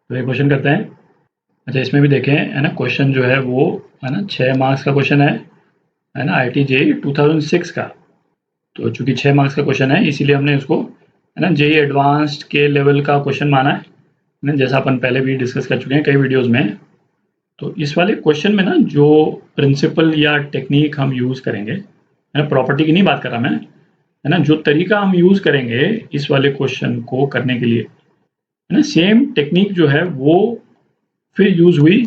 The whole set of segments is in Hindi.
तो ये क्वेश्चन करते हैं। अच्छा, इसमें भी देखें है ना, क्वेश्चन जो है वो है ना 6 मार्क्स का क्वेश्चन है ना, IIT JEE 2006 का। तो चूंकि 6 मार्क्स का क्वेश्चन है इसीलिए हमने उसको है ना JEE एडवांस्ड के लेवल का क्वेश्चन माना है ना, जैसा अपन पहले भी डिस्कस कर चुके हैं कई वीडियोस में। तो इस वाले क्वेश्चन में ना जो प्रिंसिपल या टेक्निक हम यूज़ करेंगे है ना, प्रॉपर्टी की नहीं बात कर रहा मैं, है ना, जो तरीका हम यूज़ करेंगे इस वाले क्वेश्चन को करने के लिए है ना, सेम टेक्निक जो है वो फिर यूज़ हुई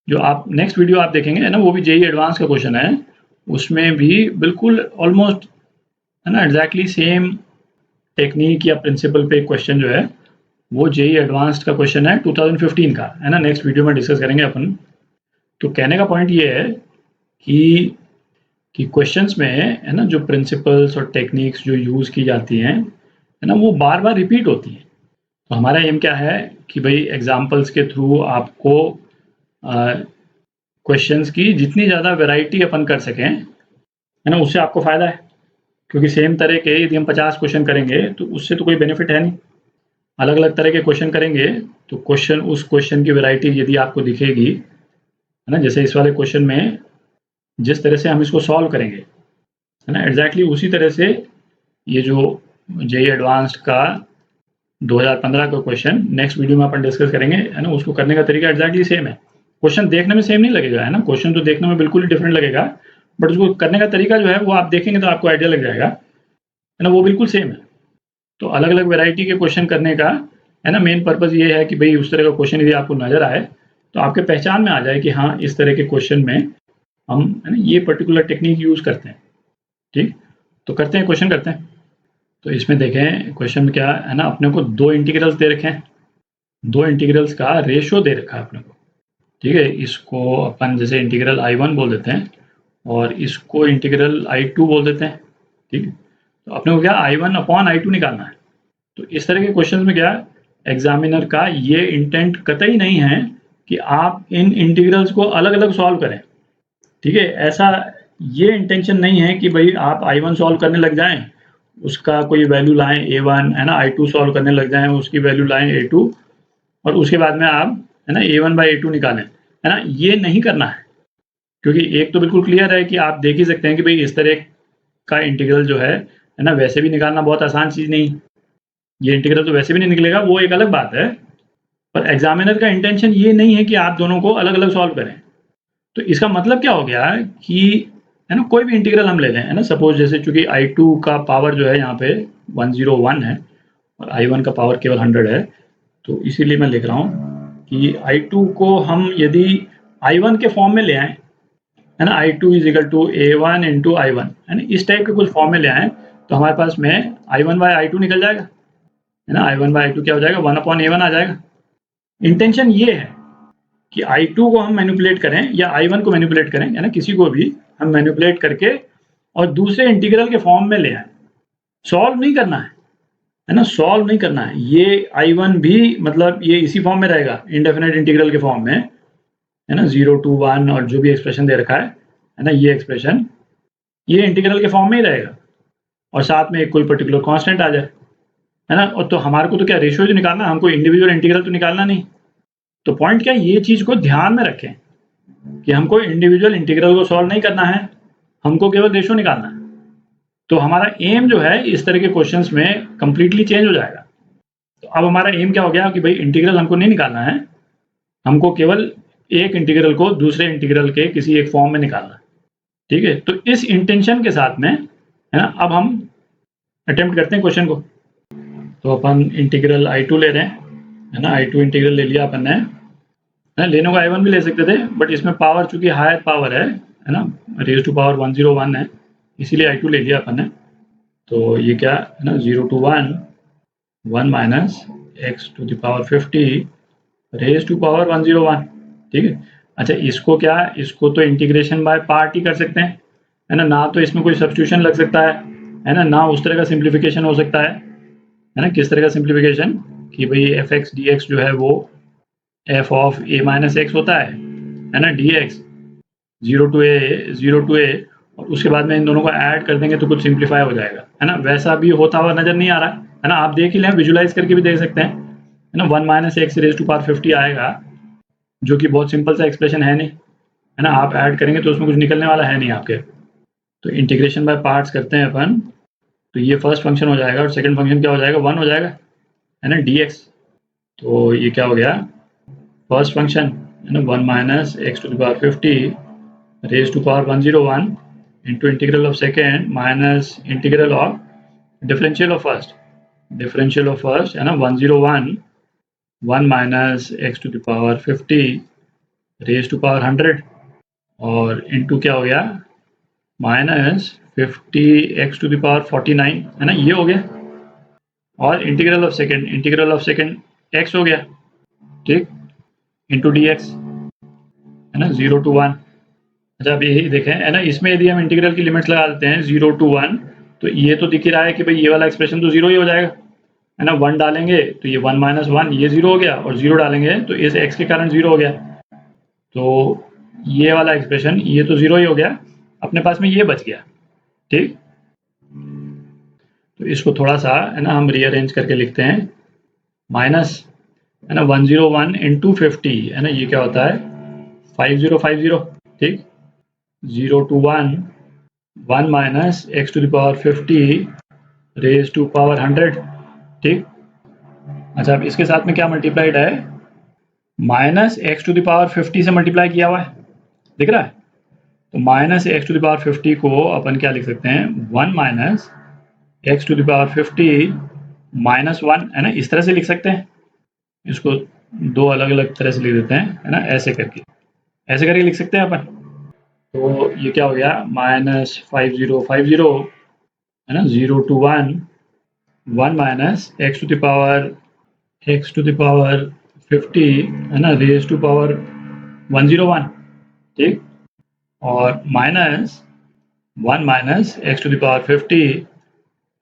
जो आप नेक्स्ट वीडियो आप देखेंगे है ना, वो भी JEE एडवांस का क्वेश्चन है। उसमें भी बिल्कुल ऑलमोस्ट है ना एग्जैक्टली सेम टेक्निक या प्रिंसिपल पे क्वेश्चन जो है वो JEE एडवांस्ड का क्वेश्चन है 2015 का, है ना, नेक्स्ट वीडियो में डिस्कस करेंगे अपन। तो कहने का पॉइंट ये है कि क्वेश्चंस में है ना जो प्रिंसिपल्स और टेक्निक्स जो यूज़ की जाती हैं है ना, वो बार बार रिपीट होती हैं। तो हमारा एम क्या है कि भाई एग्जाम्पल्स के थ्रू आपको क्वेश्चंस की जितनी ज़्यादा वैरायटी अपन कर सकें है ना, उससे आपको फ़ायदा है। क्योंकि सेम तरह के यदि हम 50 क्वेश्चन करेंगे तो उससे तो कोई बेनिफिट है नहीं। अलग अलग तरह के क्वेश्चन करेंगे तो क्वेश्चन उस क्वेश्चन की वैरायटी यदि आपको दिखेगी है ना, जैसे इस वाले क्वेश्चन में जिस तरह से हम इसको सॉल्व करेंगे है ना, एग्जैक्टली उसी तरह से ये जो JEE एडवांस्ड का 2015 का क्वेश्चन नेक्स्ट वीडियो में अपन डिस्कस करेंगे है ना, उसको करने का तरीका एग्जैक्टली सेम है। क्वेश्चन देखने में सेम नहीं लगेगा है ना, क्वेश्चन तो देखने में बिल्कुल ही डिफरेंट लगेगा, बट उसको करने का तरीका जो है वो आप देखेंगे तो आपको आइडिया लग जाएगा है ना, वो बिल्कुल सेम है। तो अलग अलग वैरायटी के क्वेश्चन करने का है ना मेन पर्पज़ ये है कि भाई उस तरह का क्वेश्चन यदि आपको नज़र आए तो आपके पहचान में आ जाए कि हाँ इस तरह के क्वेश्चन में हम है ना ये पर्टिकुलर टेक्निक यूज़ करते हैं। ठीक, तो करते हैं, क्वेश्चन करते हैं। तो इसमें देखें क्वेश्चन में क्या है ना, अपने को दो इंटीग्रल्स दे रखे हैं, दो इंटीग्रल्स का रेशियो दे रखा है अपने को। ठीक है, इसको अपन जैसे इंटीग्रल I1 बोल देते हैं और इसको इंटीग्रल I2 बोल देते हैं। ठीक है, तो अपने को क्या I1 अपॉन I2 निकालना है। तो इस तरह के क्वेश्चन में क्या एग्जामिनर का ये इंटेंट कतई नहीं है कि आप इन इंटीग्रल्स को अलग अलग सॉल्व करें। ठीक है, ऐसा ये इंटेंशन नहीं है कि भाई आप I1 सॉल्व करने लग जाएं, उसका कोई वैल्यू लाएं A1 है ना, I2 सॉल्व करने लग जाएं, उसकी वैल्यू लाएं A2 और उसके बाद में आप है ना A1 बाई A2 निकालें, है ना, ये नहीं करना है। क्योंकि एक तो बिल्कुल क्लियर है कि आप देख ही सकते हैं कि भाई इस तरह का इंटीग्रल जो है ना, वैसे भी निकालना बहुत आसान चीज़ नहीं। ये इंटीग्रल तो वैसे भी नहीं निकलेगा, वो एक अलग बात है, पर एग्जामिनर का इंटेंशन ये नहीं है कि आप दोनों को अलग अलग सॉल्व करें। तो इसका मतलब क्या हो गया कि है ना कोई भी इंटीग्रल हम ले लें है ना, सपोज जैसे चूंकि I2 का पावर जो है यहाँ पे 101 है और I1 का पावर केवल 100 है, तो इसीलिए मैं लिख रहा हूँ कि I2 को हम यदि I1 के फॉर्म में ले आए है ना, I2 is equal to A1 into I1 है ना, इस टाइप के कुछ फॉर्म में ले आए तो हमारे पास में I1 बाई I2 निकल जाएगा है ना, I1 बाई I2 क्या हो जाएगा 1 अपॉन A1 आ जाएगा। इंटेंशन ये है कि I2 को हम मैनिपुलेट करें या I1 को मैनिपुलेट करें है ना, किसी को भी हम मैनिपुलेट करके और दूसरे इंटीग्रल के फॉर्म में ले आए। सॉल्व नहीं करना है ना, सॉल्व नहीं करना है। ये I1 भी मतलब ये इसी फॉर्म में रहेगा, इंडेफिनेट इंटीग्रल के फॉर्म में है ना, 0 to 1 और जो भी एक्सप्रेशन दे रखा है ना, ये एक्सप्रेशन ये इंटीग्रल के फॉर्म में ही रहेगा और साथ में एक कोई पर्टिकुलर कांस्टेंट आ जाए है ना। और तो हमारे को तो क्या रेशियो जो निकालना, हमको इंडिविजुअल इंटीग्रल तो निकालना नहीं। तो पॉइंट क्या है, ये चीज़ को ध्यान में रखें कि हमको इंडिविजुअल इंटीग्रल को सॉल्व नहीं करना है, हमको केवल रेशियो निकालना है। तो हमारा एम जो है इस तरह के क्वेश्चंस में कंप्लीटली चेंज हो जाएगा। तो अब हमारा एम क्या हो गया कि भाई इंटीग्रल हमको नहीं निकालना है, हमको केवल एक इंटीग्रल को दूसरे इंटीग्रल के किसी एक फॉर्म में निकालना है। ठीक है, तो इस इंटेंशन के साथ में है ना अब हम अटेम्प्ट करते हैं क्वेश्चन को। तो अपन इंटीग्रल I2 ले रहे हैं है ना, I2 इंटीग्रल ले लिया अपन ने, लेने को I1 भी ले सकते थे, बट इसमें पावर चूंकि हायर पावर है ना, रेज टू पावर 101 है, इसीलिए I2 ले लिया अपन ने। तो ये क्या है ना, 0 to 1 1 minus x to the power 50 raise to power 101। ठीक है, अच्छा इसको क्या, इसको तो इंटीग्रेशन बाय पार्ट ही कर सकते हैं है ना तो इसमें कोई सब्स्टिट्यूशन लग सकता है ना उस तरह का सिंप्लीफिकेशन हो सकता है ना। किस तरह का सिंप्लीफिकेशन कि भाई एफ एक्स डी एक्स जो है वो F of A minus x होता है ना, डी एक्स 0 to a और उसके बाद में इन दोनों को ऐड कर देंगे तो कुछ सिंप्लीफाई हो जाएगा है ना। वैसा भी होता हुआ नजर नहीं आ रहा है ना, आप देख ही लें, विजुलाइज करके भी देख सकते हैं है ना, 1 minus x raise to power 50 आएगा, जो कि बहुत सिंपल सा एक्सप्रेशन है नहीं, है ना। आप ऐड करेंगे तो उसमें कुछ निकलने वाला है नहीं आपके। तो इंटीग्रेशन बाय पार्ट्स करते हैं अपन। तो ये फर्स्ट फंक्शन हो जाएगा और सेकंड फंक्शन क्या हो जाएगा, 1 हो जाएगा, है ना, dx। तो ये क्या हो गया, फर्स्ट फंक्शन, है ना, 1 minus x to the power 50 raise to power 101 into integral of second minus integral of differential of first, differential of first, है ना, 101 1 minus x to the power 50 raise to power 100 और इंटू क्या हो गया, minus 50 x to the power 49, है ना, ये हो गया। और इंटीग्रल ऑफ सेकेंड एक्स हो गया, ठीक, इंटू डी एक्स, है ना, 0 to 1। अच्छा, अब यही देखें, है ना, इसमें यदि हम इंटीग्रल की लिमिट्स लगा देते हैं 0 to 1, तो ये तो दिख ही रहा है कि भाई ये वाला एक्सप्रेशन तो 0 ही हो जाएगा, है ना। 1 डालेंगे तो ये 1 माइनस 1 ये 0 हो गया, और 0 डालेंगे तो इस x के कारण 0 हो गया। तो ये वाला एक्सप्रेशन ये तो 0 ही हो गया, अपने पास में ये बच गया, ठीक। तो इसको थोड़ा सा, है ना, हम रीअरेंज करके लिखते हैं, माइनस, है ना, 101 इंटू 50, है ना, ये क्या होता है 5050, ठीक, 0 to 1 1 minus x to the power 50 raise to power 100, ठीक। अच्छा, अब इसके साथ में क्या मल्टीप्लाइड है, minus x to the power 50 से मल्टीप्लाई किया हुआ है, दिख रहा है। तो minus x to the power 50 को अपन क्या लिख सकते हैं, 1 minus x to the power 50 minus 1, है ना, इस तरह से लिख सकते हैं। इसको दो अलग अलग तरह से लिख देते हैं, है ना, ऐसे करके लिख सकते हैं अपन। तो ये क्या हो गया, माइनस 5050, है ना, 0 to 1 1 minus x to the power 50, है ना, रेज टू पावर 101, ठीक, और minus 1 minus x to the power 50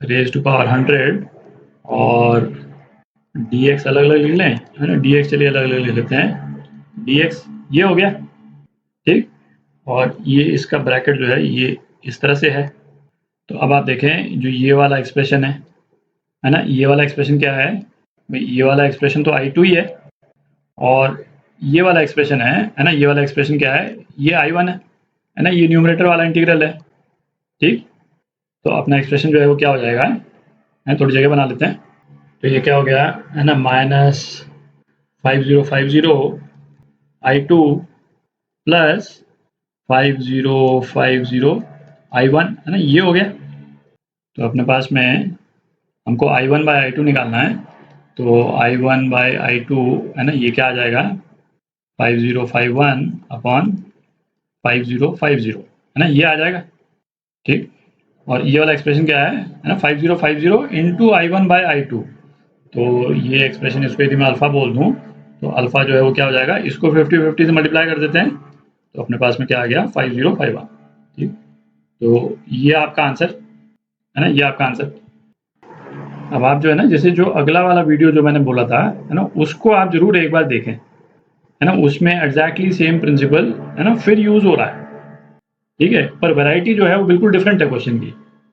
raise to power 100 और dx अलग अलग लिख लें, है ना, dx चलिए अलग अलग लिख लेते हैं, dx ये हो गया, ठीक, और ये इसका ब्रैकेट जो है ये इस तरह से है। तो अब आप देखें, जो ये वाला एक्सप्रेशन है ना, ये वाला एक्सप्रेशन क्या है भाई, ये वाला एक्सप्रेशन तो I2 ही है, और ये वाला एक्सप्रेशन है ना, ये वाला एक्सप्रेशन क्या है, ये I1 है ना, ये न्यूमरेटर वाला इंटीग्रल है, ठीक। तो अपना एक्सप्रेशन जो है वो क्या हो जाएगा, है, थोड़ी जगह बना लेते हैं। तो ये क्या हो गया, है ना, माइनस 5050 I2 प्लस 5050 I1, है ना, ये हो गया। तो अपने पास में हमको I1 बाय I2 निकालना है, तो I1 बाय I2, है ना, ये क्या आ जाएगा 5051 अपॉन 5050, है ना, ये आ जाएगा, ठीक। और ये वाला एक्सप्रेशन क्या है ना, 5050 इंटू I1 बाय I2। तो ये एक्सप्रेशन, इसको यदि मैं अल्फा बोल दूं तो अल्फा जो है वो क्या हो जाएगा, इसको 5050 से मल्टीप्लाई कर देते हैं, तो अपने पास में क्या आ गया 5051, ठीक। तो ये आपका आंसर, है ना, ये आपका आंसर। अब आप जो है ना, जैसे जो अगला वाला वीडियो जो मैंने बोला था, है ना, उसको आप जरूर एक बार देखें, है ना, उसमें एग्जैक्टली सेम प्रिंसिपल, है ना, फिर यूज हो रहा है, ठीक है, पर वैरायटी जो है वो बिल्कुल डिफरेंट है क्वेश्चन की।